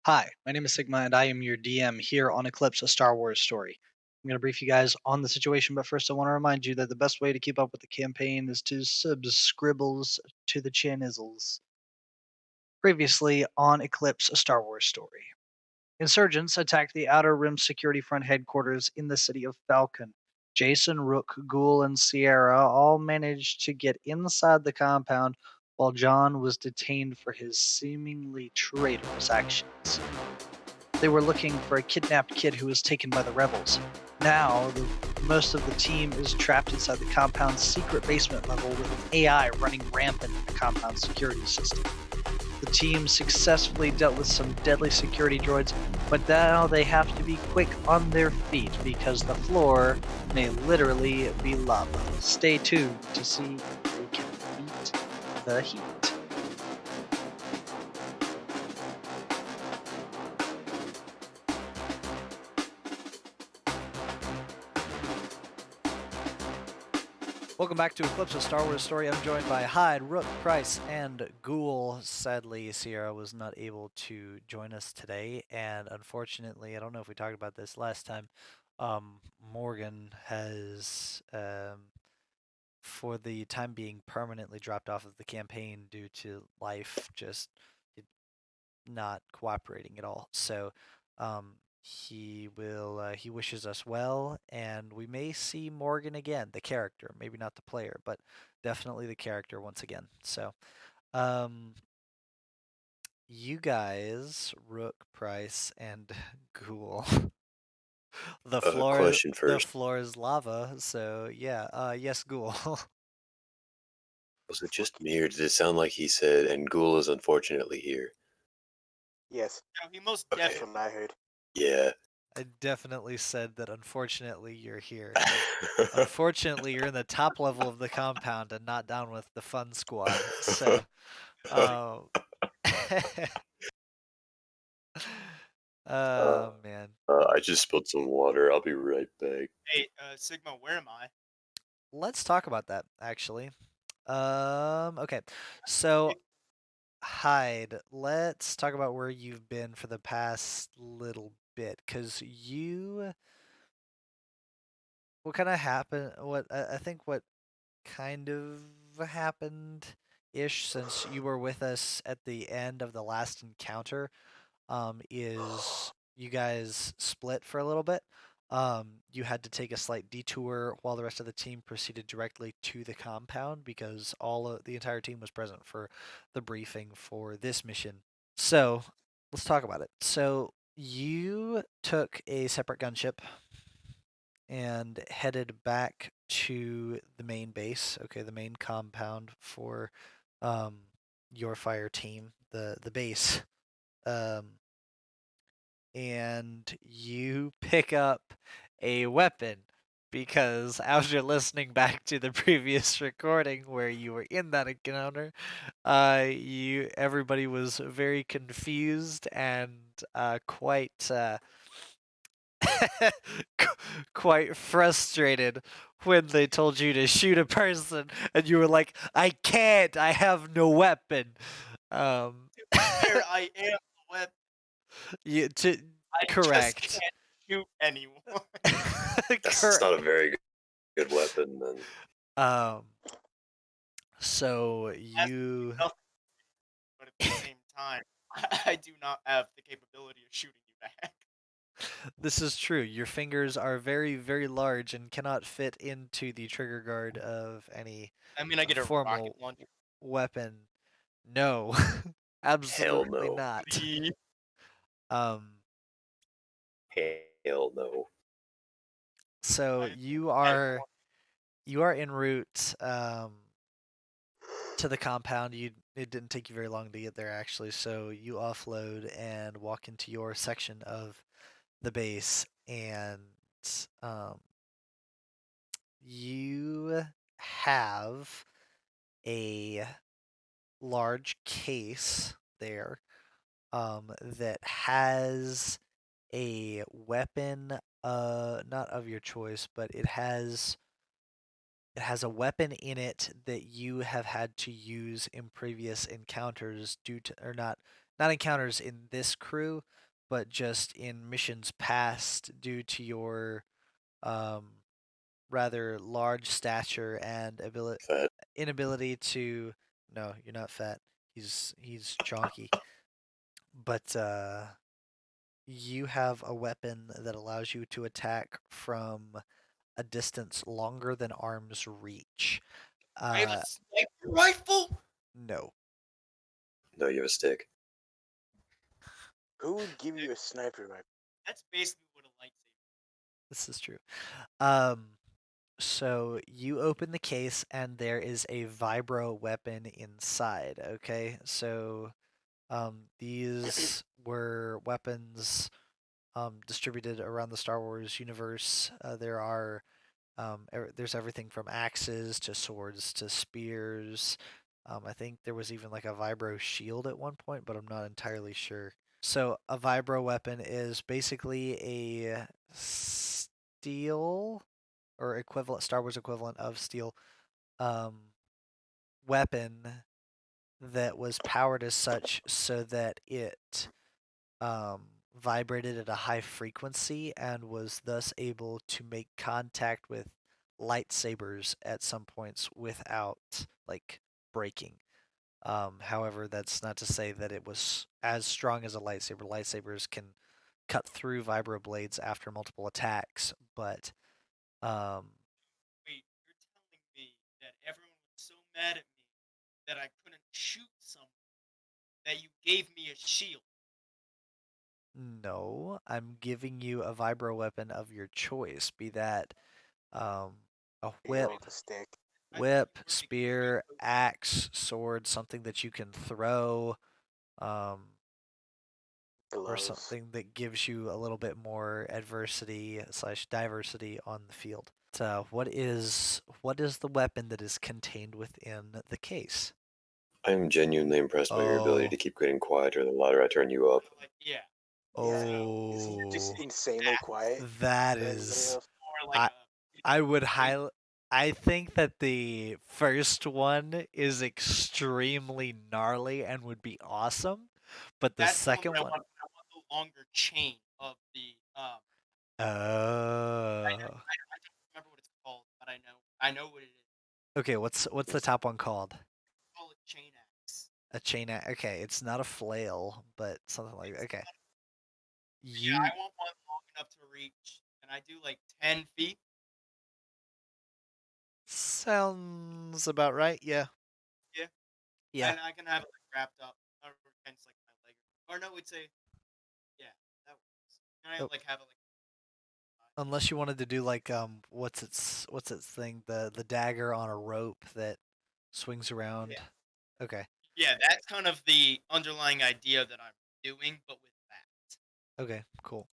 Hi, my name is Sigma, and I am your DM here on Eclipse, a Star Wars story. I'm going to brief you guys on the situation, but first I want to remind you that the best way to keep up with the campaign is to subscribbles to the channels. Previously on Eclipse, a Star Wars story. Insurgents attacked the Outer Rim Security Front headquarters in the city of Falcon. Jason, Rook, Ghoul, and Sierra all managed to get inside the compound while John was detained for his seemingly traitorous actions. They were looking for a kidnapped kid who was taken by the rebels. Now, most of the team is trapped inside the compound's secret basement level with an AI running rampant in the compound security system. The team successfully dealt with some deadly security droids, but now they have to be quick on their feet because the floor may literally be lava. Stay tuned to see if they can beat the heat. Welcome back to Eclipse, a Star Wars story. I'm joined by Hyde, Rook, Price, and Ghoul. Sadly, Sierra was not able to join us today, and unfortunately, I don't know if we talked about this last time, Morgan has, for the time being, permanently dropped off of the campaign due to life just not cooperating at all. So, he wishes us well, and we may see Morgan again, the character, maybe not the player, but definitely the character once again. So, um, you guys, Rook, Price, and Ghoul, Question the first. floor is lava. So yeah, yes, Ghoul. Was it just me, or did it sound like he said, and Ghoul is unfortunately here? Yes, No, he most that's Okay. what I heard. Yeah. I definitely said that. Unfortunately, you're here. Unfortunately, you're in the top level of the compound and not down with the fun squad. So, um, uh, oh man. I just spilled some water. I'll be right back. hey, Sigma, where am I? Let's talk about that actually. Okay. So, Hyde, let's talk about where you've been for the past little bit, because what kind of happened? I think what kind of happened ish since you were with us at the end of the last encounter is you guys split for a little bit. You had to take a slight detour while the rest of the team proceeded directly to the compound because the entire team was present for the briefing for this mission. So let's talk about it. So you took a separate gunship and headed back to the main base, okay, the main compound for your fire team, the base. Um, and you pick up a weapon because after listening back to the previous recording where you were in that encounter, everybody was very confused and quite quite frustrated when they told you to shoot a person and you were like, I can't, I have no weapon. There I am, the weapon. you, to, I just correct. can't shoot anyone. That's not a very good weapon, then. um, so That's you, nothing, but at the same time, I do not have the capability of shooting you back. this is true. Your fingers are very, very large and cannot fit into the trigger guard of any I mean, I get a rocket formal launcher. weapon. No, Hell absolutely no. not. Please. Um, Hell no. so I had one. you are en route to the compound. It didn't take you very long to get there actually. So you offload and walk into your section of the base, and um, you have a large case there that has a weapon, not of your choice, but it has a weapon in it that you have had to use in previous encounters due to, or not not encounters in this crew, but just in missions past due to your rather large stature and Fat. inability to. No, you're not fat. He's chonky. But you have a weapon that allows you to attack from a distance longer than arm's reach. I have a sniper rifle. No. No, you have a stick. Who would give you a sniper rifle? That's basically what a lightsaber. This is true. So you open the case and there is a vibro weapon inside. Okay, so these were weapons distributed around the Star Wars universe. There's everything from axes to swords to spears. I think there was even like a vibro shield at one point, but I'm not entirely sure. So a vibro weapon is basically a steel or equivalent Star Wars equivalent of steel weapon that was powered as such so that it vibrated at a high frequency and was thus able to make contact with lightsabers at some points without like breaking. However, that's not to say that it was as strong as a lightsaber. Lightsabers can cut through vibroblades after multiple attacks, but Wait, you're telling me that everyone was so mad at me that I couldn't shoot someone that you gave me a shield? no, I'm giving you a vibro weapon of your choice, be that um, a whip, Shield, a stick, I thought you were giving spear, me axe, sword, something that you can throw, um, or gloves. something that gives you a little bit more adversity slash diversity on the field. So, what is the weapon that is contained within the case? I'm genuinely impressed by your ability Oh, to keep getting quieter the louder I turn you up. like, yeah. Yeah, isn't it just oh, insanely quiet that for everybody is. else? Or like I a I would great. highly. I think that the first one is extremely gnarly and would be awesome, but the That's the one second that I one, want. I want the longer chain of the. oh, I don't remember what it's called, but I know what it is. okay. What's the top one called? Call it chain axe. A chain. Okay, it's not a flail, but something like that. It's Okay, yeah. you I want one long enough to reach. Can I do like 10 feet? sounds about right. Yeah, Yeah, yeah. and I can have it like wrapped up or against like my leg. Or no, it's a yeah. That works. Can I Oh, like have it like? unless you wanted to do like what's its thing, the dagger on a rope that swings around. Yeah, Okay. yeah. That's kind of the underlying idea that I'm doing, but with that. Okay, cool.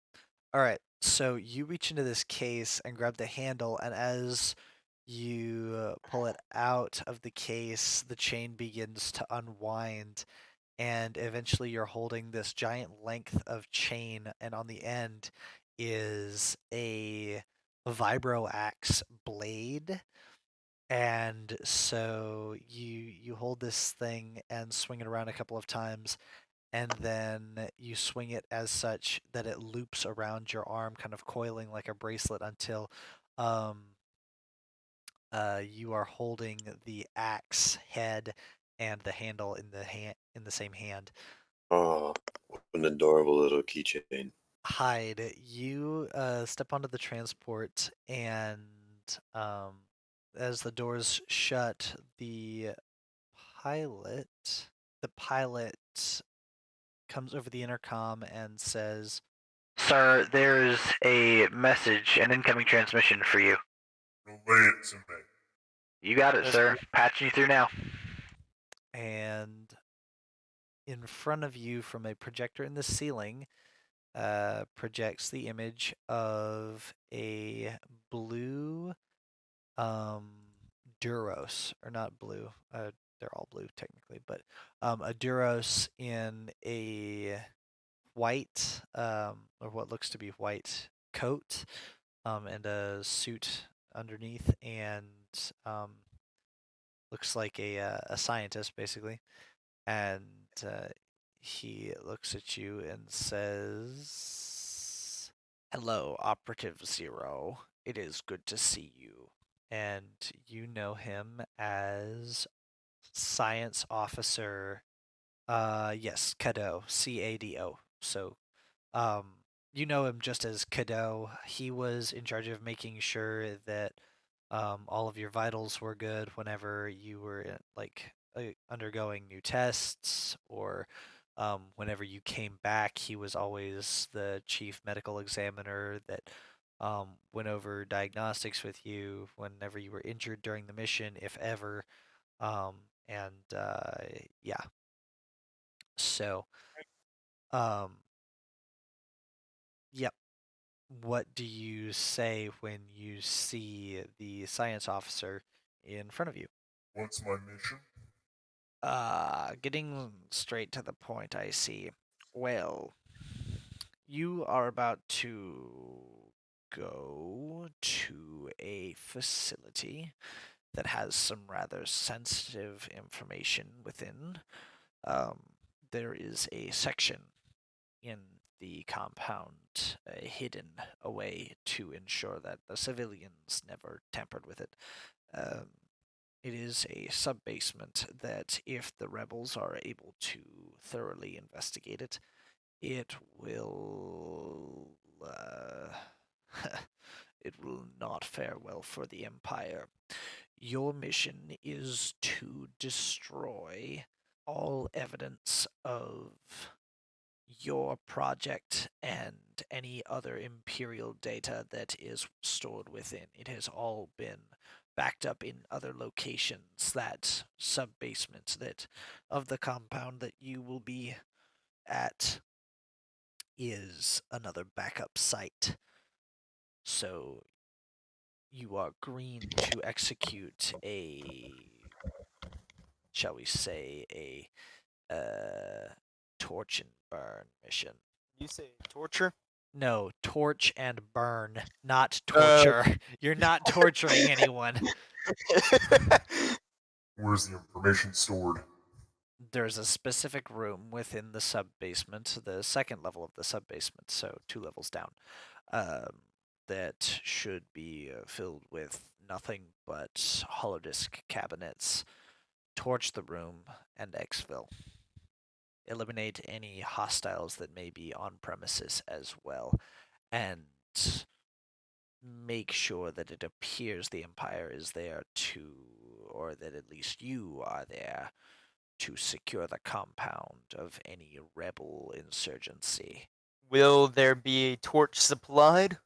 All right. So you reach into this case and grab the handle, and as you pull it out of the case, the chain begins to unwind, and eventually you're holding this giant length of chain, and on the end is a vibro axe blade. And so you hold this thing and swing it around a couple of times, and then you swing it as such that it loops around your arm, kind of coiling like a bracelet until um, you are holding the axe head and the handle in the same hand. Oh, what an adorable little keychain. Hyde, you step onto the transport, and um, as the doors shut, pilot the pilot comes over the intercom and says, "Sir, there's a message, an incoming transmission for you." Relay it to me. You got it, Yes, sir. Patching you through now. And in front of you, from a projector in the ceiling, projects the image of a blue um, Duros, or not blue. They're all blue technically, but a Duros in a white, or what looks to be white coat, and a suit underneath, and um, looks like a scientist basically. And he looks at you and says, "Hello, Operative Zero. It is good to see you." And you know him as Science Officer, yes, Cadeau, C-A-D-O. So, you know him just as Cadeau. He was in charge of making sure that all of your vitals were good whenever you were undergoing new tests, or whenever you came back. He was always the chief medical examiner that went over diagnostics with you whenever you were injured during the mission, if ever. And yeah, so um, yep. What do you say when you see the science officer in front of you? What's my mission? Getting straight to the point, I see. Well, you are about to go to a facility that has some rather sensitive information within. Um, there is a section in the compound hidden away to ensure that the civilians never tampered with it. Um, it is a sub-basement that, if the rebels are able to thoroughly investigate it, it will it will not fare well for the Empire. Your mission is to destroy all evidence of your project and any other Imperial data that is stored within. It has all been backed up in other locations. That sub-basement that of the compound that you will be at is another backup site. So you are green to execute a, shall we say, a torch and burn mission. You say torture? No, torch and burn, not torture. You're not torturing anyone. Where's the information stored? There's a specific room within the sub-basement, the second level of the sub-basement, so 2 levels down, that should be filled with nothing but holodisk cabinets. Torch the room and exfil. Eliminate any hostiles that may be on premises as well, and make sure that it appears the Empire is there to, or that at least you are there to secure the compound of any rebel insurgency. Will there be a torch supplied?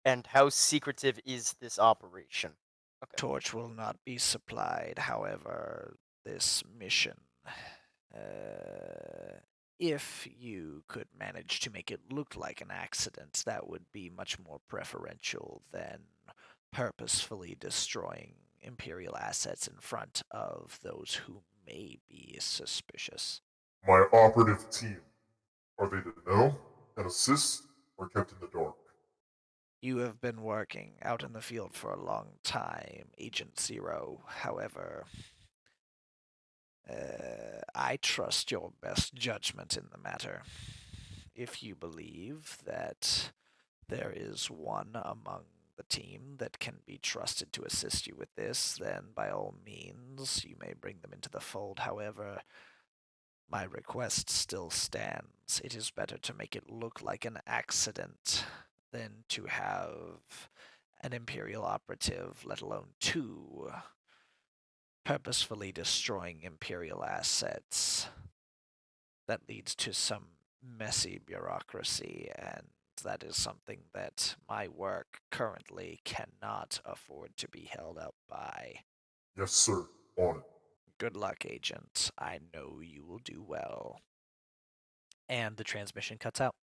And how secretive is this operation? Okay. Torch will not be supplied, however, this mission. If you could manage to make it look like an accident, that would be much more preferential than purposefully destroying Imperial assets in front of those who may be suspicious. My operative team. Are they to know and assist, or kept in the dark? You have been working out in the field for a long time, Agent Zero. However, I trust your best judgment in the matter. If you believe that there is one among the team that can be trusted to assist you with this, then by all means you may bring them into the fold. However, my request still stands. It is better to make it look like an accident than to have an Imperial operative, let alone 2, purposefully destroying Imperial assets. That leads to some messy bureaucracy, and that is something that my work currently cannot afford to be held up by. Yes, sir. On it. Good luck, Agent. I know you will do well. And the transmission cuts out.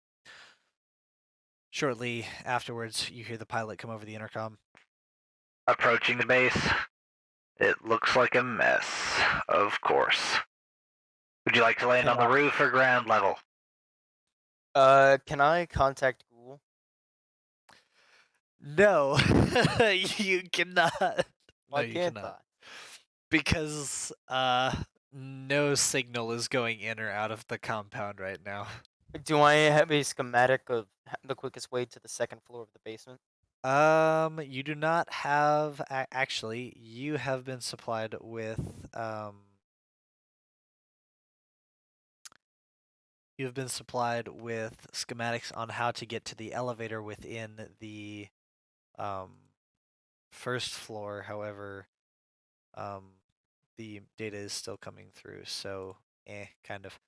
Shortly afterwards, you hear the pilot come over the intercom. Approaching the base. It looks like a mess, of course. Would you like to land on the roof or ground level? Can I contact Ghoul? No, you cannot. Why No, you can't cannot. I? Because No signal is going in or out of the compound right now. Do I have a schematic of the quickest way to the second floor of the basement? You do not have actually. You have been supplied with You've been supplied with schematics on how to get to the elevator within the first floor. However, the data is still coming through, so kind of.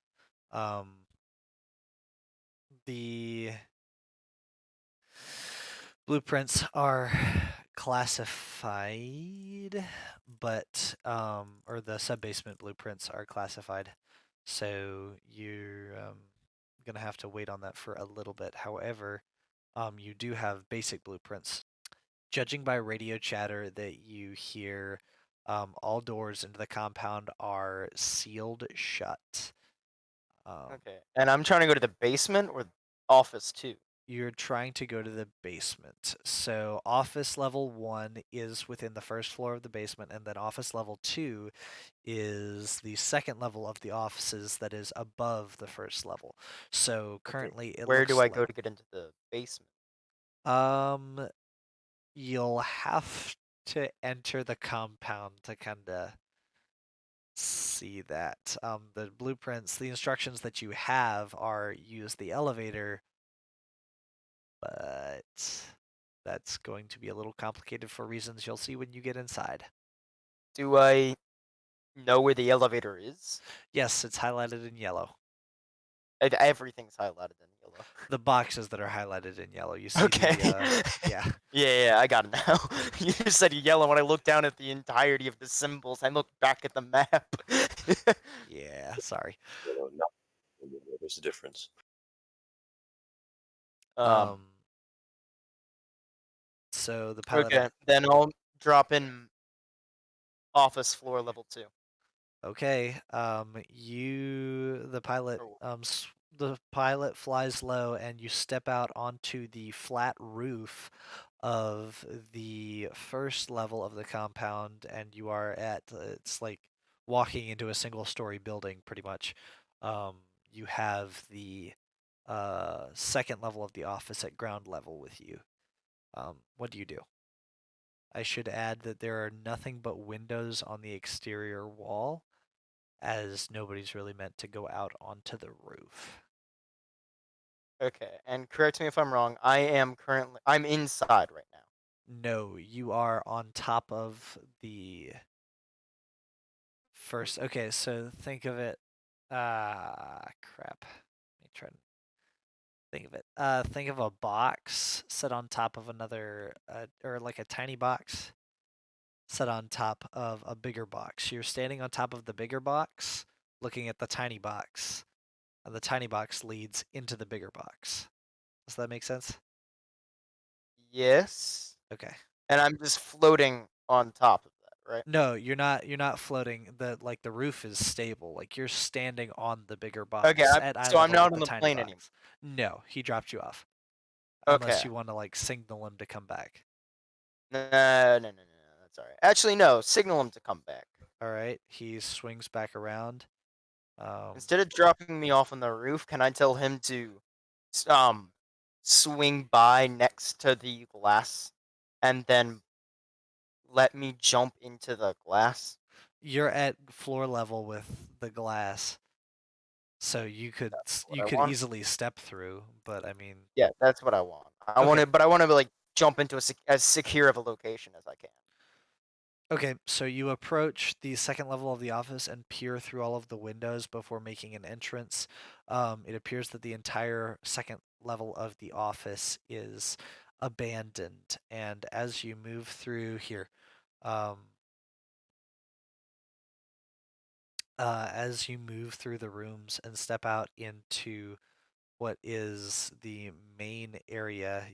The blueprints are classified, but or the sub-basement blueprints are classified, so you're gonna have to wait on that for a little bit. However, you do have basic blueprints. Judging by radio chatter that you hear, all doors into the compound are sealed shut. Okay. And I'm trying to go to the basement or office too. You're trying to go to the basement. So office level 1 is within the first floor of the basement, and then office level 2 is the second level of the offices that is above the first level. So currently it Where looks do I like go to get into the basement? you'll have to enter the compound to kind of see that. The blueprints, the instructions that you have are use the elevator, but that's going to be a little complicated for reasons you'll see when you get inside. Do I know where the elevator is? Yes, it's highlighted in yellow. Everything's highlighted in yellow. The boxes that are highlighted in yellow, you see Okay. yeah. Yeah, I got it now. You just said yellow. When I looked down at the entirety of the symbols, I looked back at the map. Yeah, sorry. There's a difference. So the pilot Okay, then I'll drop in office floor level 2. Okay. The pilot Oh. the pilot flies low and you step out onto the flat roof of the first level of the compound, and you are at it's like walking into a single story building pretty much. You have the second level of the office at ground level with you. What do you do? I should add that there are nothing but windows on the exterior wall, as nobody's really meant to go out onto the roof. Okay, and correct me if I'm wrong. I'm inside right now. No, you are on top of the first. Okay, so think of it. Crap. Let me try to think of it. Think of a box set on top of another, or like a tiny box set on top of a bigger box. You're standing on top of the bigger box, looking at the tiny box. And the tiny box leads into the bigger box. Does that make sense? Yes. Okay. And I'm just floating on top of that, right? No, you're not. You're not floating. The roof is stable. Like you're standing on the bigger box Okay, at eye so I'm level not with on the the tiny plane anymore. box. No, he dropped you off. Okay. Unless you want to like signal him to come back. No, that's all right. Actually, no. Signal him to come back. All right. He swings back around. Instead of dropping me off on the roof, can I tell him to, swing by next to the glass, and then let me jump into the glass? You're at floor level with the glass, so you could What I want? easily step through. But I mean, Yeah, that's what I want. I Okay. want to, but I want to like jump into as secure of a location as I can. okay, so you approach the second level of the office and peer through all of the windows before making an entrance. It appears that the entire second level of the office is abandoned, and as you move through here, as you move through the rooms and step out into what is the main area,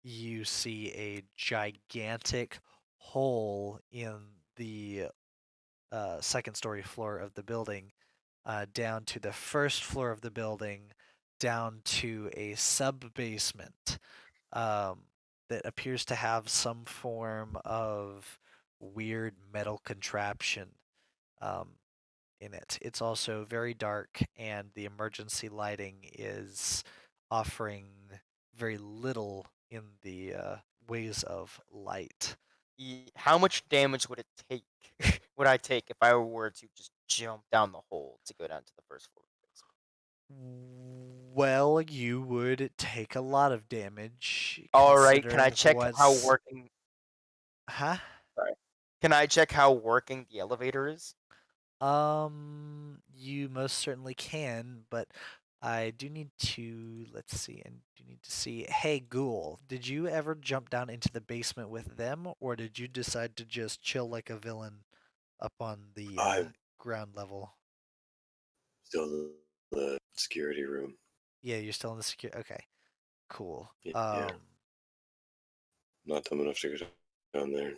you see a gigantic hole in the second story floor of the building, down to the first floor of the building, down to a sub basement that appears to have some form of weird metal contraption in it. It's also very dark, and the emergency lighting is offering very little in the ways of light. How much damage would it take? Would I take if I were to just jump down the hole to go down to the first floor? Well, you would take a lot of damage. All right. Can I considering check how what's- working? Huh? Sorry. Can I check how working the elevator is? You most certainly can, but I do need to, let's see, and do need to see. Hey, Ghoul, did you ever jump down into the basement with them, or did you decide to just chill like a villain up on the I'm ground level? still in the security room. Yeah, you're still in the secure. Okay, cool. Yeah. Not dumb enough to go down there.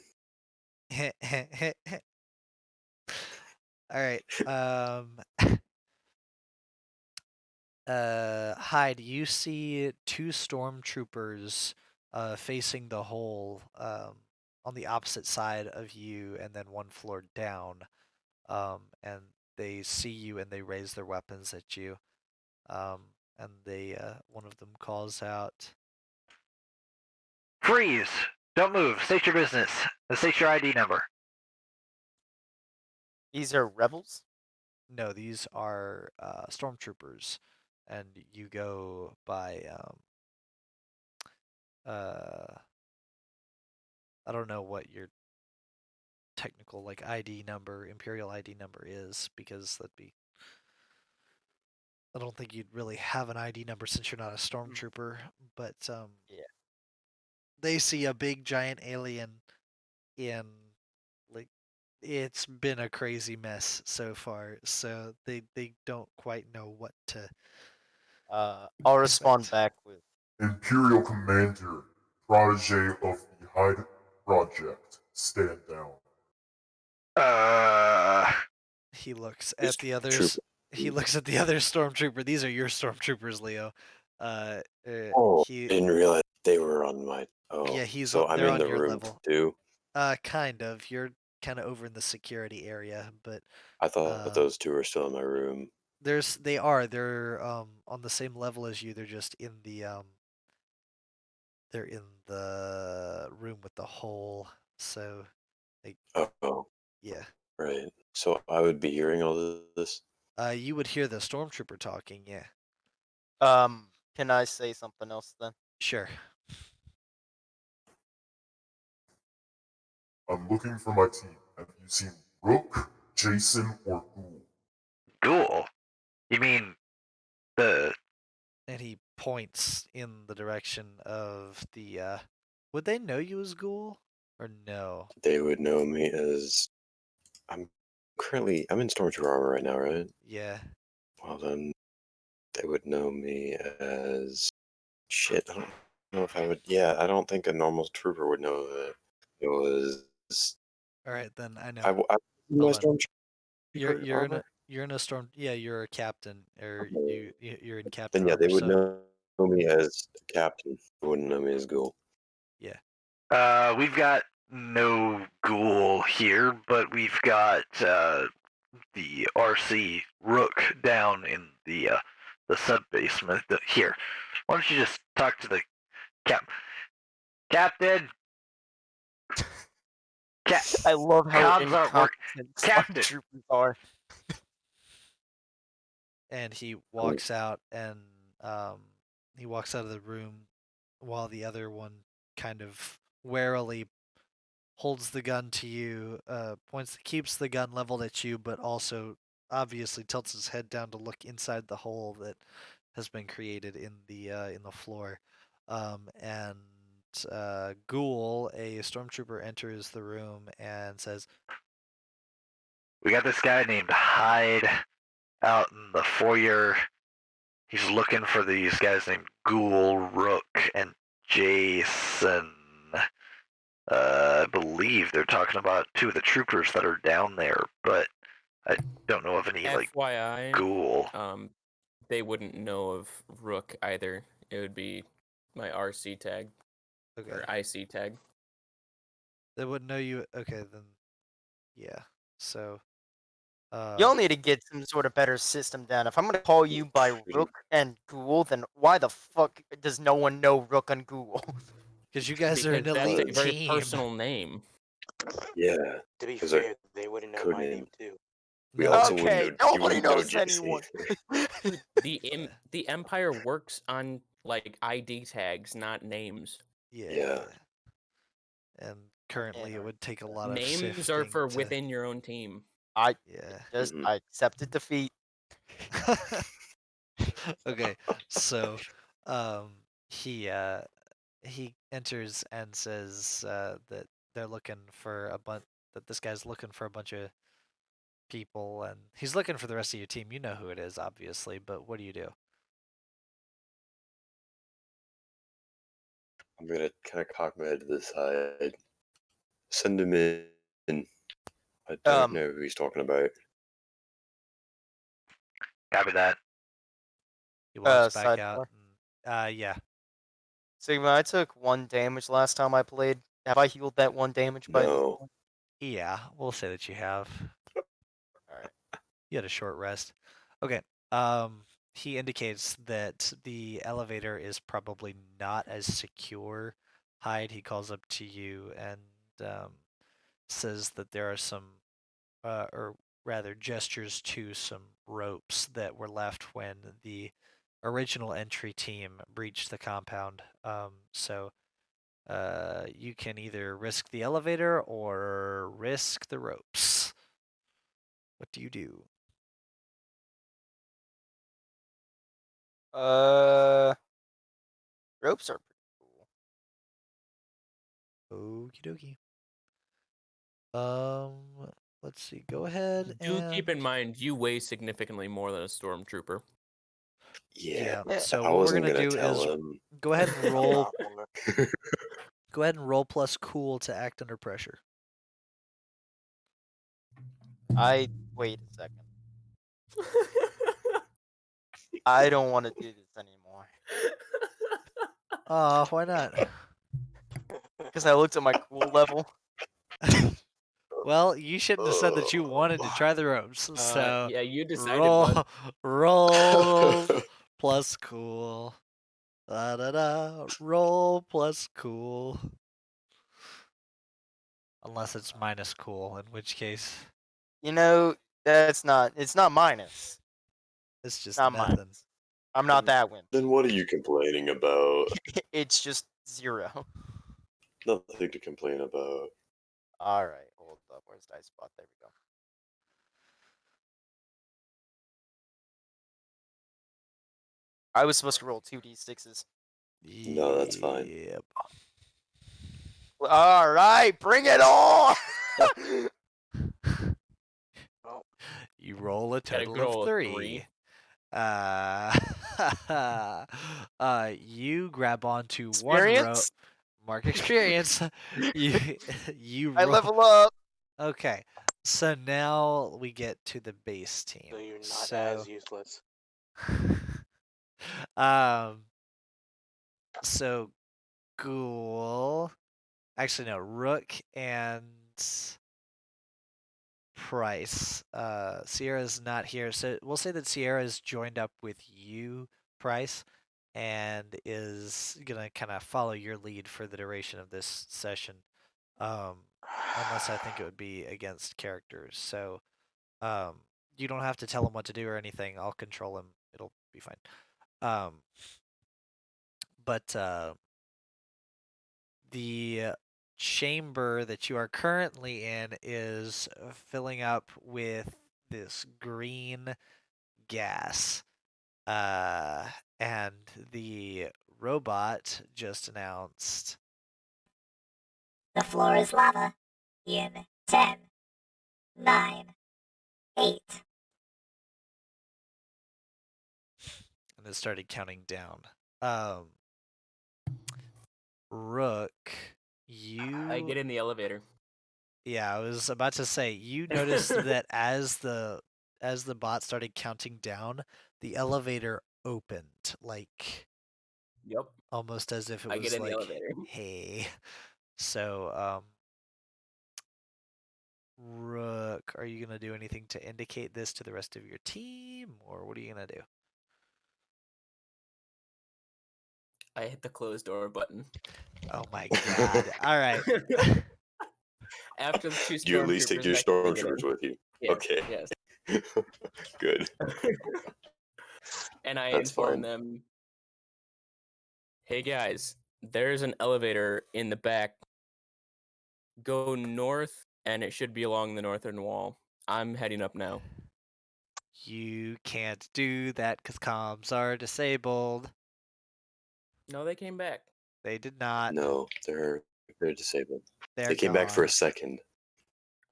All right. Hyde, you see two stormtroopers facing the hole on the opposite side of you, and then one floor down. And they see you and they raise their weapons at you. And they one of them calls out, "Freeze! Don't move. State your business. State your ID number." These are rebels. No, these are stormtroopers, and you go by I don't know what your technical like ID number, Imperial ID number is, because that'd be. I don't think you'd really have an ID number since you're not a stormtrooper, but Yeah. they see a big giant alien in like it's been a crazy mess so far, so they don't quite know what to. I'll respond expect. back with Imperial Commander, protege of the Hyde Project, stand down. He looks This at the others. trooper. He looks at the other stormtrooper. These are your stormtroopers, Leo. Oh, He I didn't realize they were on my. Oh, Yeah, so I'm they're in on the your room level. too. Kind of. You're kind of over in the security area, but I thought those two were still in my room. they're on the same level as you. They're just in the they're in the room with the hole. So, like, Oh, yeah. right. So I would be hearing all this. You would hear the stormtrooper talking. Yeah. Can I say something else then? Sure. I'm looking for my team. Have you seen Rook, Jason, or Ghoul? Ghoul? You mean the? And he points in the direction of the. Would they know you as Ghoul or no? They would know me as. I'm in Stormtrooper armor right now, right? Yeah. Well then, they would know me as. Shit, I don't know if I would. Yeah, I don't think a normal trooper would know that it was. All right, then I know. I my Hold on. Stormtrooper armor. You're in a storm. Yeah, you're a captain, or you're in captain Then yeah, they armor. would So know me as captain. They wouldn't know me as Ghoul. yeah. We've got no Ghoul here, but we've got the RC Rook down in the sub basement. Here, why don't you just talk to the captain? I love how Comms aren't work- incompetent Captain! stormtroopers are. And he walks out, and he walks out of the room while the other one kind of warily holds the gun to you, keeps the gun leveled at you, but also obviously tilts his head down to look inside the hole that has been created in the floor. And Ghoul, a stormtrooper, enters the room and says, "We got this guy named Hyde out in the foyer. He's looking for these guys named Ghoul, Rook, and Jason. I believe they're talking about two of the troopers that are down there, but I don't know of any FYI, Ghoul." they wouldn't know of Rook either. It would be my RC tag Okay. or IC tag. They wouldn't know you. Okay, then. Yeah. So You'll need to get some sort of better system down. If I'm gonna call you by Rook and Ghoul, then why the fuck does no one know Rook and Ghoul? Because you guys are an Because that's a elite very team. personal name. Yeah. To be Because our fair, they wouldn't know code my name. name too. We No, also Okay, wouldn't know. You nobody wouldn't know knows JC. anyone. The Empire works on like ID tags, not names. yeah. And currently, Yeah. it would take a lot of Names are sifting for to- within your own team. I Yeah. just Mhm. I accepted defeat. Okay, so he enters and says that they're looking for a bunch that this guy's looking for a bunch of people, and he's looking for the rest of your team. You know who it is, obviously, but what do you do? I'm gonna kind of cock my head to the side. Send him in. I don't know who he's talking about. Copy that. He walks back Sidebar. out. Yeah. Sigma, I took 1 damage last time I played. Have I healed that 1 damage by this No. point? Yeah, we'll say that you have. Alright. You had a short rest. Okay. He indicates that the elevator is probably not as secure. Hyde, he calls up to you and says that there are some, or rather gestures to some ropes that were left when the original entry team breached the compound. So you can either risk the elevator or risk the ropes. What do you do? Ropes are pretty cool. Okie dokie. Let's see. Go ahead Do and keep in mind you weigh significantly more than a stormtrooper. Yeah. So I what we're wasn't gonna gonna do tell is him. go ahead and A roll. lot more. Go ahead and roll plus cool to act under pressure. Wait a second. I don't want to do this anymore. Why not? Because I looked at my cool level. Well, you shouldn't have said that you wanted to try the ropes. So yeah, you decided, roll, bud. roll plus cool. Da da da. Roll plus cool. Unless it's minus cool, in which case You know, it's not minus. it's just Not nothing. minus. I'm not that wimp. Then what are you complaining about? It's just 0. Nothing to complain about. Alright, hold up. Where's dice spot? There we go. I was supposed to roll 2d6s. No, that's fine. Yep. Alright, bring it on! You roll a Got a total good ol' of 3. 3. You grab onto one rope. Experience? Mark experience. you I roll. level up. Okay, so now we get to the base team. So you're not as useless. So Ghoul. Actually, no. Rook and Price. Sierra's not here, so we'll say that Sierra's joined up with you, Price, and is gonna kind of follow your lead for the duration of this session. Unless I think it would be against characters. So, you don't have to tell him what to do or anything. I'll control him. It'll be fine. But the chamber that you are currently in is filling up with this green gas. And the robot just announced The floor is lava in 10, 9, 8. and it started counting down. Rook, I get you in the elevator. yeah, I was about to say you noticed that as the bot started counting down, the elevator opened, like Yep. almost as if it I was get in the like, elevator. hey. So Rook, are you gonna do anything to indicate this to the rest of your team, or what are you gonna do? I hit the closed door button. Oh my god! All right. After the two Do you at least take stormtroopers your back to the beginning. stormtroopers with you? Yes, Okay. yes. Good. And I That's inform fine. them, hey guys, there's an elevator in the back. Go north, and it should be along the northern wall. I'm heading up now. You can't do that because comms are disabled. No, they came back. They did not. No, they're disabled. They're They came back for a gone. second.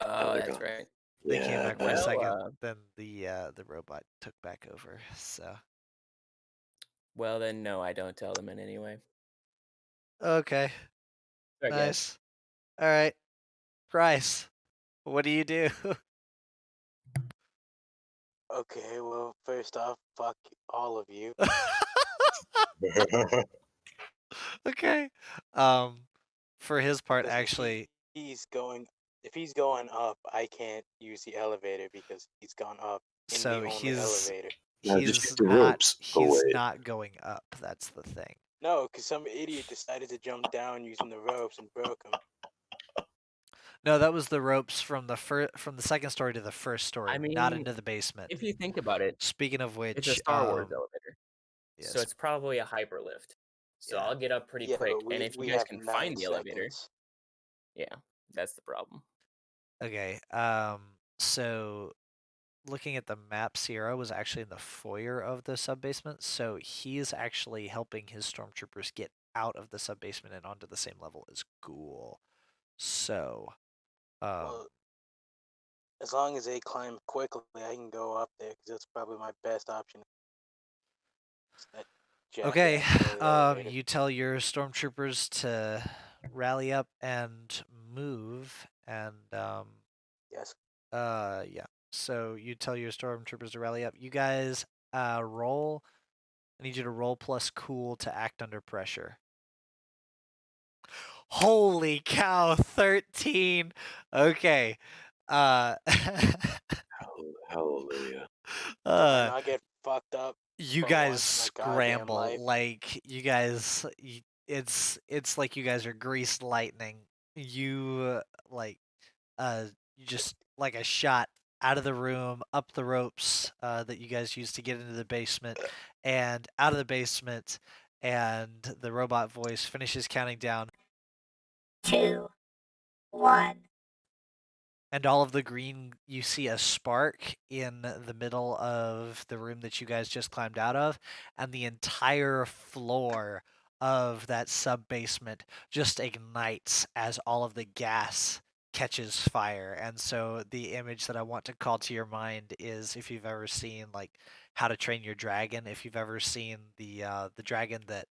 Now they're That's gone. right. They came Yeah. back for a Well, second, then the robot took back over. So Well, then, no, I don't tell them in any way. okay, I guess. nice. All right, Bryce, what do you do? Okay, well, first off, fuck all of you. Okay. For his part, 'Cause actually, if he's going up, I can't use the elevator because he's gone up in so the only elevator. Now just use he's the not ropes. Oh he's wait. not going up. That's the thing. No, because some idiot decided to jump down using the ropes and broke them. No, that was the ropes from the from the second story to the first story, I not mean, into the basement. if you think about it, Speaking of it's a which, Star Wars elevator. yes, So it's probably a hyperlift. So Yeah. I'll get up pretty Yeah, quick. but And if you we guys have can 9 find the elevator, seconds. yeah, that's the problem. Okay. So looking at the map, Sierra was actually in the foyer of the sub-basement, so he's actually helping his stormtroopers get out of the sub-basement and onto the same level as Ghoul. So, Well, as long as they climb quickly, I can go up there because that's probably my best option. That okay. jackass stole the elevator. You tell your stormtroopers to rally up and move, and Yes. yeah. So you tell your stormtroopers to rally up. You guys, roll. I need you to roll plus cool to act under pressure. Holy cow, 13. Okay. Hallelujah. Did I not get fucked up? You for guys once in my goddamn scramble life? like you guys. It's like you guys are greased lightning. You you just like a shot out of the room, up the ropes that you guys used to get into the basement, and out of the basement. And the robot voice finishes counting down. 2, 1. And all of the green, you see a spark in the middle of the room that you guys just climbed out of, and the entire floor of that sub basement just ignites as all of the gas catches fire. And so the image that I want to call to your mind is, if you've ever seen like How to Train Your Dragon, if you've ever seen the dragon that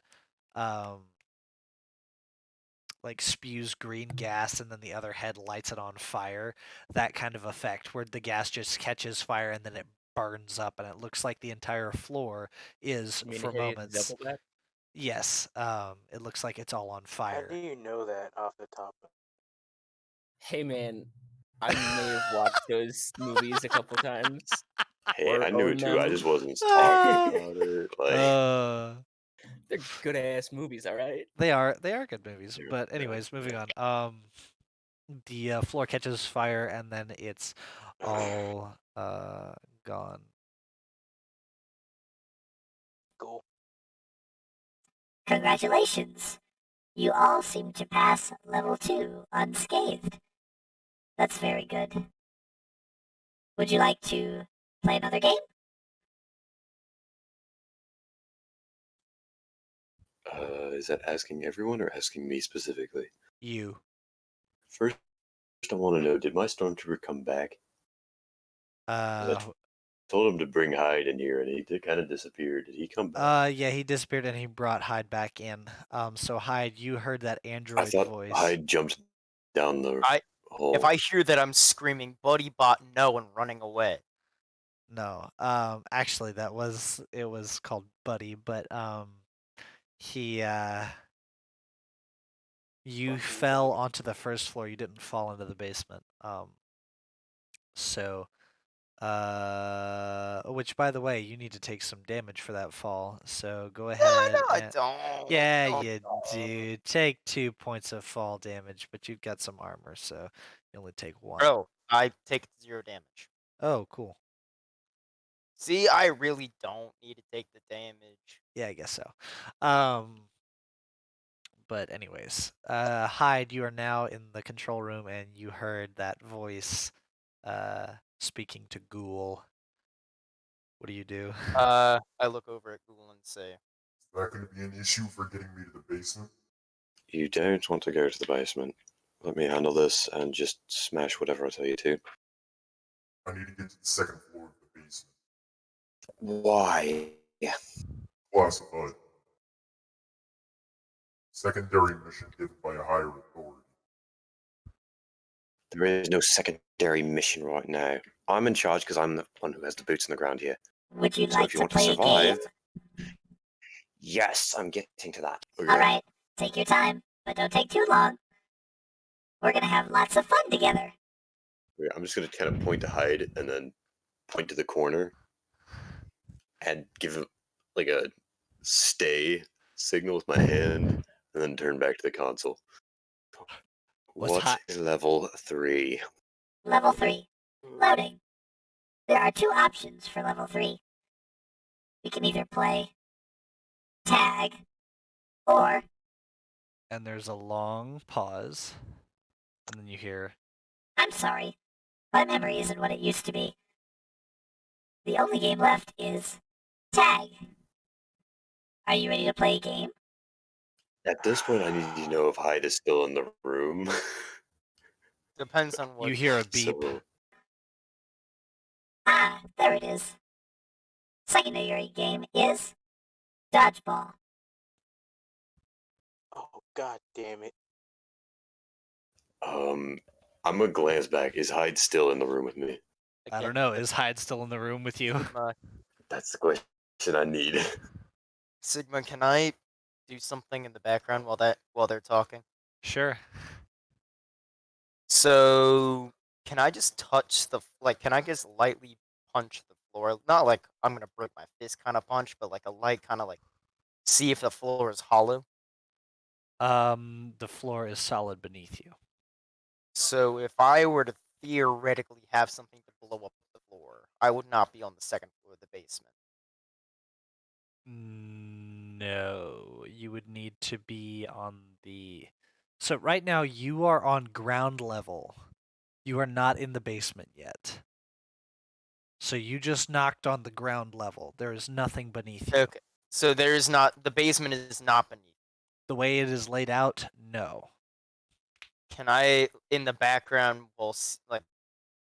like spews green gas and then the other head lights it on fire, that kind of effect where the gas just catches fire and then it burns up and it looks like the entire floor is, You mean for Hideous moments, Doubleback? yes, it looks like it's all on How fire. do you know that off the top of Hey man, I may have watched those movies a couple times. Hey, Or I knew own it too. I them. just wasn't talking about it. Like, They're good ass movies, all right. They are good movies. Yeah, But anyways, moving on. The floor catches fire and then it's all gone. Cool. Congratulations. You all seem to pass level 2 unscathed. That's very good. Would you like to play another game? is that asking everyone or asking me specifically? You. First, I want to know, did my stormtrooper come back? Uh, Told him to bring Hyde in here, and he kind of disappeared. Did he come back? Yeah, he disappeared and he brought Hyde back in. So Hyde, you heard that I android thought voice. Hyde jumped down the hole. If I hear that, I'm screaming "Buddy Bot no" and running away. No, actually, it was called Buddy, but he you Fuck you, fell Buddy. onto the first floor. You didn't fall into the basement. So, which by the way, you need to take some damage for that fall. So go ahead. No, I and... don't. Yeah, No, I you don't. do. Take 2 points of fall damage, but you've got some armor, so you only take 1. Bro, I take 0 damage. Oh, cool. See, I really don't need to take the damage. Yeah, I guess so. But anyways, Hyde, you are now in the control room, and you heard that voice speaking to Ghoul. What do you do? I look over at Ghoul and say, Is that going to be an issue for getting me to the basement? You don't want to go to the basement. Let me handle this and just smash whatever I tell you to. I need to get to the second floor of the basement. Why? Classified. Secondary mission given by a higher authority. There is no secondary mission right now. I'm in charge because I'm the one who has the boots on the ground here. Would you So like if you to want to play a game? survive, yes, I'm getting to that. Okay. Alright, take your time, but don't take too long. We're gonna have lots of fun together. I'm just gonna kind of point to Hyde and then point to the corner and give him like a stay signal with my hand, and then turn back to the console. What's What hot? is level 3? Level 3. Loading. There are 2 options for level 3. We can either play tag or And there's a long pause, and then you hear, I'm sorry, my memory isn't what it used to be. The only game left is tag. Are you ready to play a game? At this point, I need to know if Hyde is still in the room. depends on what. you hear a beep. So, Ah, there it is. Secondary game is dodgeball. Oh, god damn it. I'm gonna glance back. Is Hyde still in the room with me? I don't Again, know. Is Hyde still in the room with you? Sigma, That's the question I need. Sigma, can I do something in the background while they're talking? Sure. So, can I just touch can I just lightly punch the floor? Not like I'm gonna break my fist kind of punch, but like a light kind of like see if the floor is hollow. The floor is solid beneath you. So if I were to theoretically have something to blow up the floor, I would not be on the second floor of the basement. No, you would need to be on the... So right now you are on ground level. You are not in the basement yet. So you just knocked on the ground level. There is nothing beneath you. Okay. So the basement is not beneath. The way it is laid out, no. Can I, in the background, while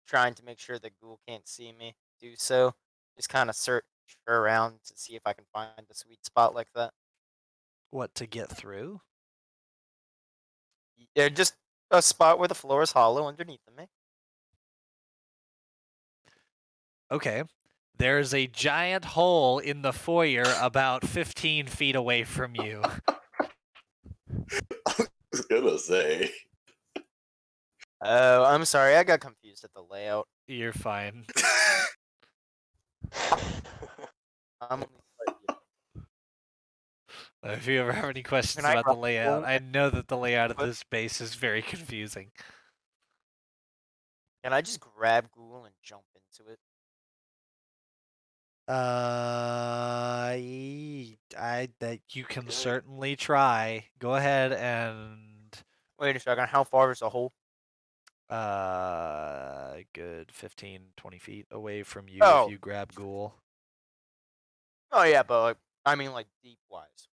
trying to make sure the ghoul can't see me, do so? Just kind of search around to see if I can find a sweet spot like that. What, to get through? Yeah, just a spot where the floor is hollow underneath me. Okay. There's a giant hole in the foyer about 15 feet away from you. I was gonna say. Oh, I'm sorry, I got confused at the layout. You're fine. I'm If you ever have any questions Can I about the grab layout, one I and know that the layout of put- this base is very confusing. Can I just grab Ghoul and jump into it? That you can Good. certainly try. Go ahead and Wait a second, how far is the hole? good 15, 20 feet away from you Oh. if you grab Ghoul. Oh yeah, but I mean like deep wise.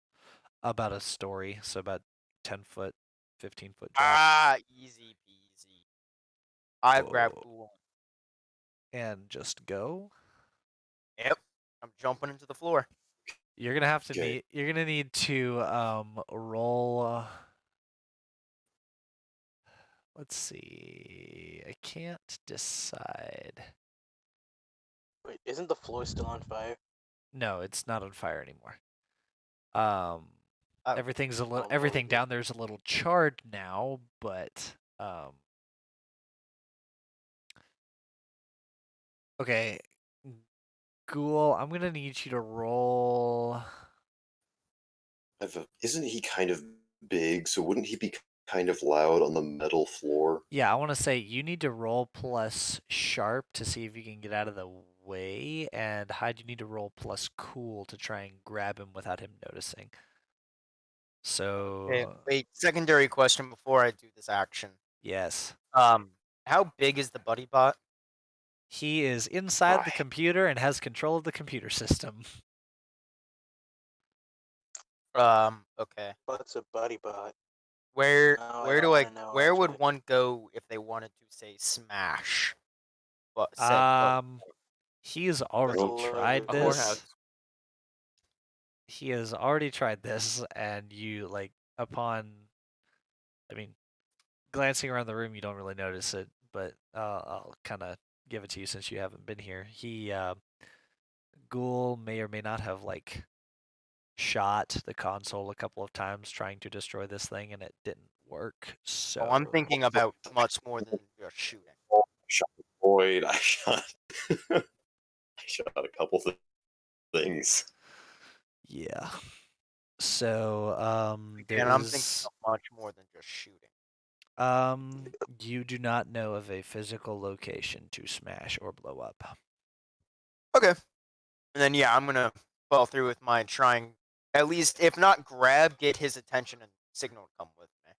About a story, so about 10 foot, 15 foot drop. Ah, easy peasy. I've grabbed Whoa. Ghoul. And just go. Yep, I'm jumping into the floor. You're gonna have to Okay. need. You're gonna need to roll. Let's see. I can't decide. Wait, isn't the floor still on fire? No, it's not on fire anymore. Oh. Everything Lord. down there's a little charred now, but Okay. Ghoul, I'm gonna need you to roll. Isn't he kind of big? So wouldn't he be kind of loud on the metal floor? Yeah, I want to say you need to roll plus sharp to see if you can get out of the way, and Hyde, you need to roll plus cool to try and grab him without him noticing. Okay, So, wait. Secondary question before I do this action. yes. How big is the buddy bot? He is inside the Right. computer and has control of the computer system. Okay. What's a buddy bot? Where No, I where don't do I wanna know, where would actually. one go if they wanted to say smash? But said but He has That's already a load tried of A this. whorehouse. He has already tried this, and you like upon. I mean, glancing around the room, you don't really notice it, but I'll kind of give it to you since you haven't been here. Ghoul may or may not have like shot the console a couple of times trying to destroy this thing, and it didn't work. So I'm thinking about much more than just shooting. I shot the void. I shot. I shot a couple things. yeah. So And I'm thinking of much more than just shooting. you do not know of a physical location to smash or blow up. Okay. And then yeah, I'm gonna follow through with my trying at least if not grab, get his attention and signal to come with me.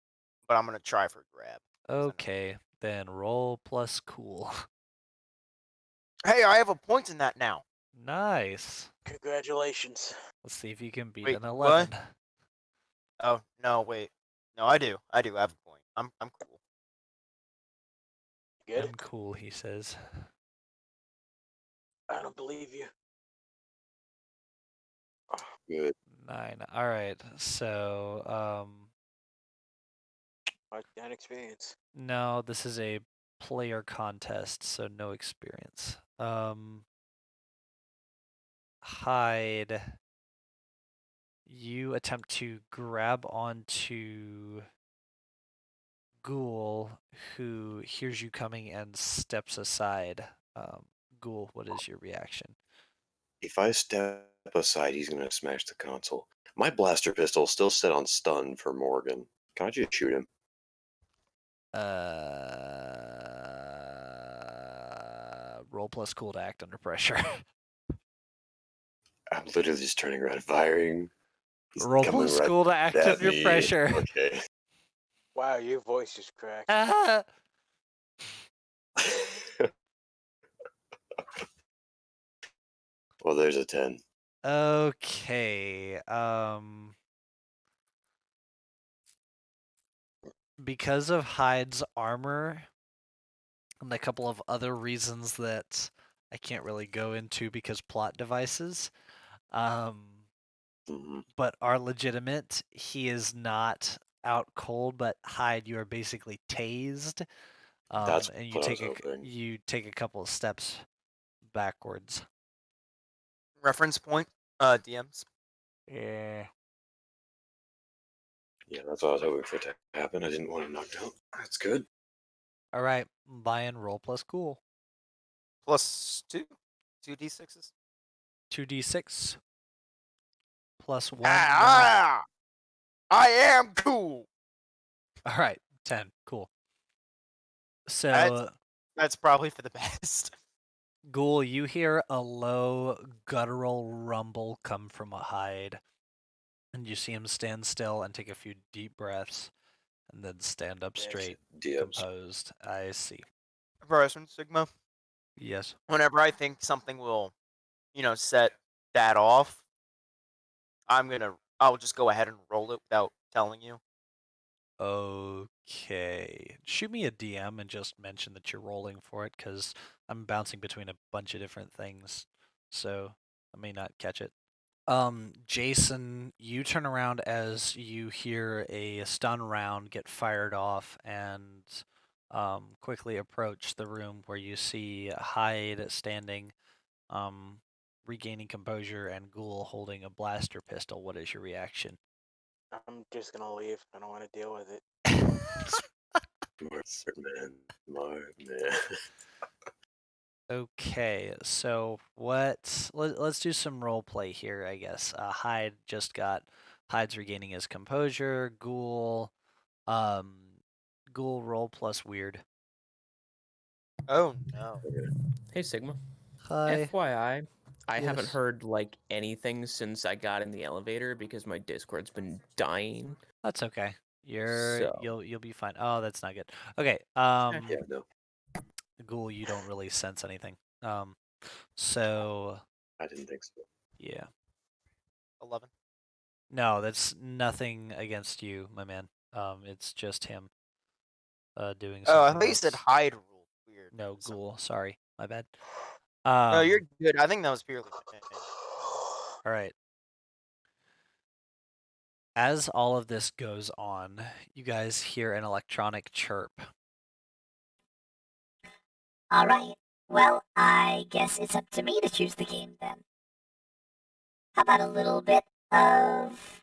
But I'm gonna try for grab. 'cause I know- Okay, then roll plus cool. Hey, I have a point in that now. Nice. Congratulations. Let's see if you can beat Wait, an what? 11. Oh no, wait. No, I do. I do have a point. I'm cool. Good? I'm cool, he says. I don't believe you. Good. 9. All right. So, Mark down experience. no, this is a player contest, so no experience. Hyde, you attempt to grab onto Ghoul, who hears you coming and steps aside. Ghoul, what is your reaction? If I step aside, he's gonna smash the console. My blaster pistol is still set on stun for Morgan. Can I just shoot him? Roll plus cool to act under pressure. I'm literally just turning around, firing. He's Roll coming plus right cool to act at under me. pressure. Okay. Wow, your voice just cracked. Well, there's a 10. Okay. Because of Hyde's armor and a couple of other reasons that I can't really go into because plot devices, but are legitimate, he is not out cold, but Hyde, you are basically tased. That's and what I was hoping. you take a couple of steps backwards. Reference point, DMs. Yeah. Yeah, that's what I was hoping for to happen. I didn't want him knocked out. That's good. All right, Lion, roll plus cool. Plus 2. 2d6s. 2d6 plus 1. I am cool. All right, 10. Cool. So, That's probably for the best. Ghoul, you hear a low guttural rumble come from a Hyde, and you see him stand still and take a few deep breaths, and then stand up straight, DMs. composed. I see. Reference Sigma. Yes. Whenever I think something will, set that off, I'll just go ahead and roll it without telling you. Okay. Shoot me a DM and just mention that you're rolling for it, because I'm bouncing between a bunch of different things, so I may not catch it. Jason, you turn around as you hear a stun round get fired off and quickly approach the room where you see Hyde standing, regaining composure, and Ghoul holding a blaster pistol. What is your reaction? I'm just gonna leave. I don't want to deal with it. Smart man. Okay, so let's do some role play here, I guess. Hyde's regaining his composure. Um, Ghoul roll plus weird. Oh no. Hey Sigma. Hi. FYI, I haven't Yes. heard like anything since I got in the elevator because my Discord's been dying. That's okay. So You'll be fine. Oh, that's not good. Okay. Yeah, no, Ghoul, you don't really sense anything. So I didn't think so. yeah. 11. No, that's nothing against you, my man. It's just him doing Oh, I something thought you said else. hide rule. Weird. No, So- Ghoul, sorry. My bad. No, you're good. I think that was purely me. All right. As all of this goes on, you guys hear an electronic chirp. All right. Well, I guess it's up to me to choose the game then. How about a little bit of...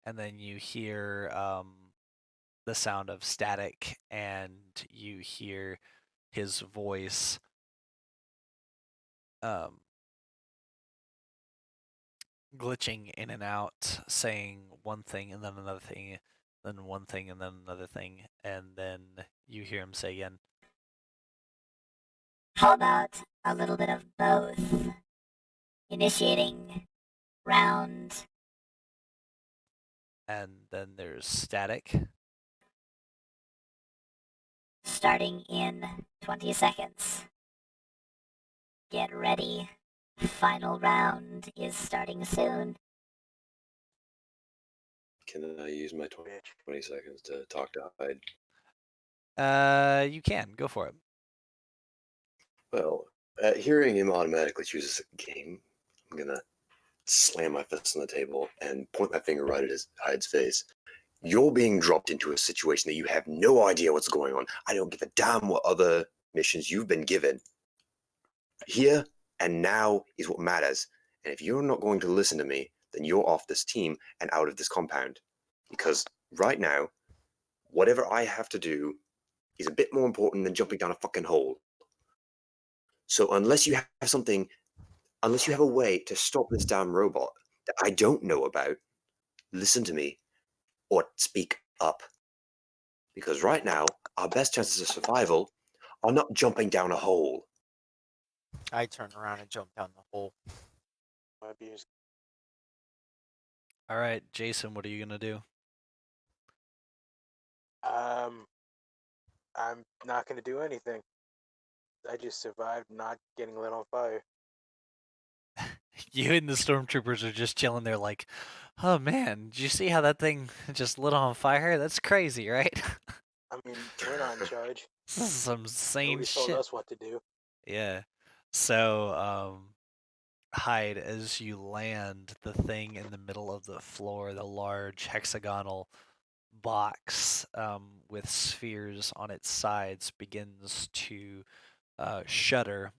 And then you hear the sound of static, and you hear his voice glitching in and out, saying one thing and then another thing, then one thing and then another thing, and then you hear him say again, How about a little bit of both? Initiating round... and then there's static, starting in 20 seconds. Get ready. Final round is starting soon. Can I use my 20 seconds to talk to Hyde? You can go for it. Well, at hearing him automatically choose a game, I'm gonna slam my fist on the table and point my finger right at Hyde's face. You're being dropped into a situation that you have no idea what's going on. I don't give a damn what other missions you've been given. Here and now is what matters. And if you're not going to listen to me, then you're off this team and out of this compound. Because right now, whatever I have to do is a bit more important than jumping down a fucking hole. So unless you have a way to stop this damn robot that I don't know about, listen to me or speak up. Because right now, our best chances of survival are not jumping down a hole. I turn around and jump down the hole. Might be his- All right, Jason, what are you gonna do? I'm not gonna do anything. I just survived not getting lit on fire. You and the stormtroopers are just chilling there, like, oh man, did you see how that thing just lit on fire? That's crazy, right? I mean, we're not in charge. This is some insane Nobody told shit. us what to do. Yeah. So, Hyde, as you land, the thing in the middle of the floor, the large hexagonal box with spheres on its sides, begins to shudder,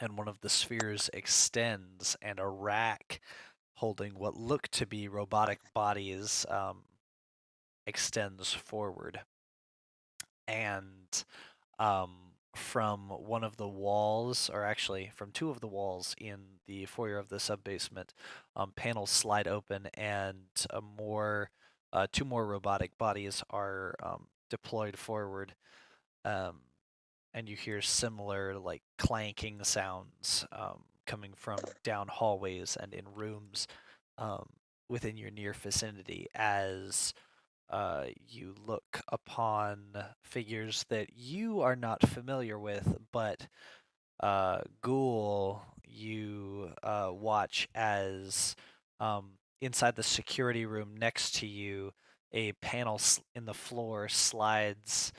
and one of the spheres extends, and a rack holding what look to be robotic bodies extends forward. And from one of the walls, or actually from two of the walls in the foyer of the subbasement, panels slide open, and two more robotic bodies are deployed forward. And you hear similar like clanking sounds coming from down hallways and in rooms within your near vicinity as you look upon figures that you are not familiar with, but Ghoul, you watch as inside the security room next to you, a panel in the floor slides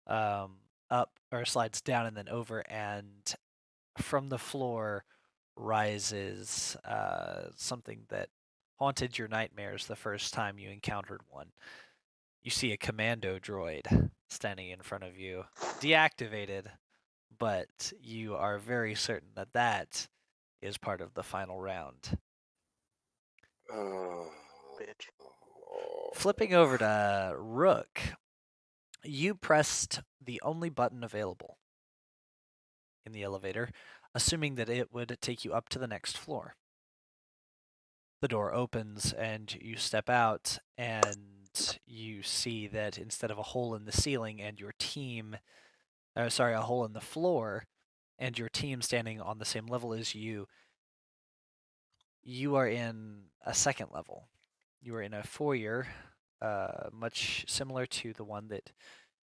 up or slides down and then over, and from the floor rises something that haunted your nightmares the first time you encountered one. You see a commando droid standing in front of you, deactivated, but you are very certain that that is part of the final round. Oh, Bitch. Flipping over to Rook, you pressed the only button available. in the elevator, assuming that it would take you up to the next floor. The door opens and you step out, and you see that instead of a hole in the ceiling and your team, a hole in the floor, and your team standing on the same level as you, you are in a second level. You are in a foyer, much similar to the one that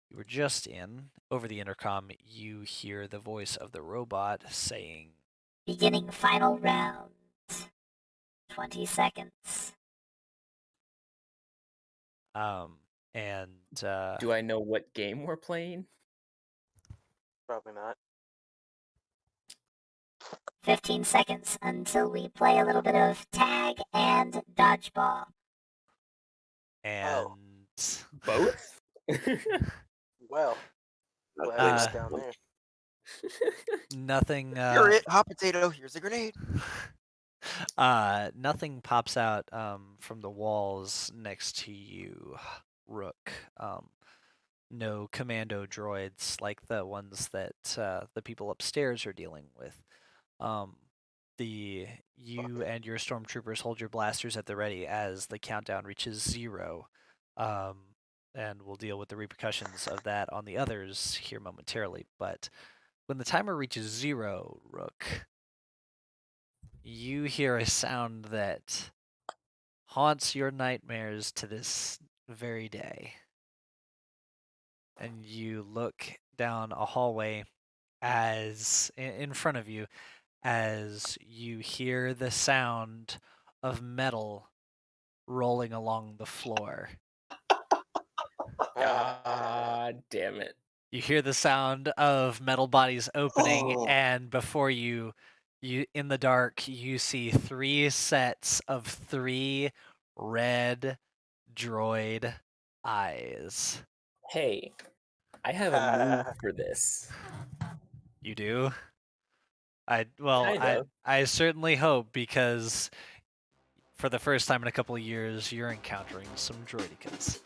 you were just in. Over the intercom, you hear the voice of the robot saying, Beginning final round. 20 seconds. and Do I know what game we're playing? Probably not. 15 seconds until we play a little bit of tag and dodgeball. and Both? Well, Not glad playing I'm Uh, not down there. nothing. You're it, hot potato. Here's a grenade. Nothing pops out from the walls next to you, Rook. No commando droids like the ones that the people upstairs are dealing with. You and your stormtroopers hold your blasters at the ready as the countdown reaches 0, and we'll deal with the repercussions of that on the others here momentarily. But when the timer reaches 0, Rook, you hear a sound that haunts your nightmares to this very day. And you look down a hallway as in front of you as you hear the sound of metal rolling along the floor. God damn it. You hear the sound of metal bodies opening, Oh. and before you in the dark, you see 3 sets of 3 red droid eyes. Hey, I have a move for this. You do? I Kind of. I certainly hope, because for the first time in a couple of years, you're encountering some droidicas.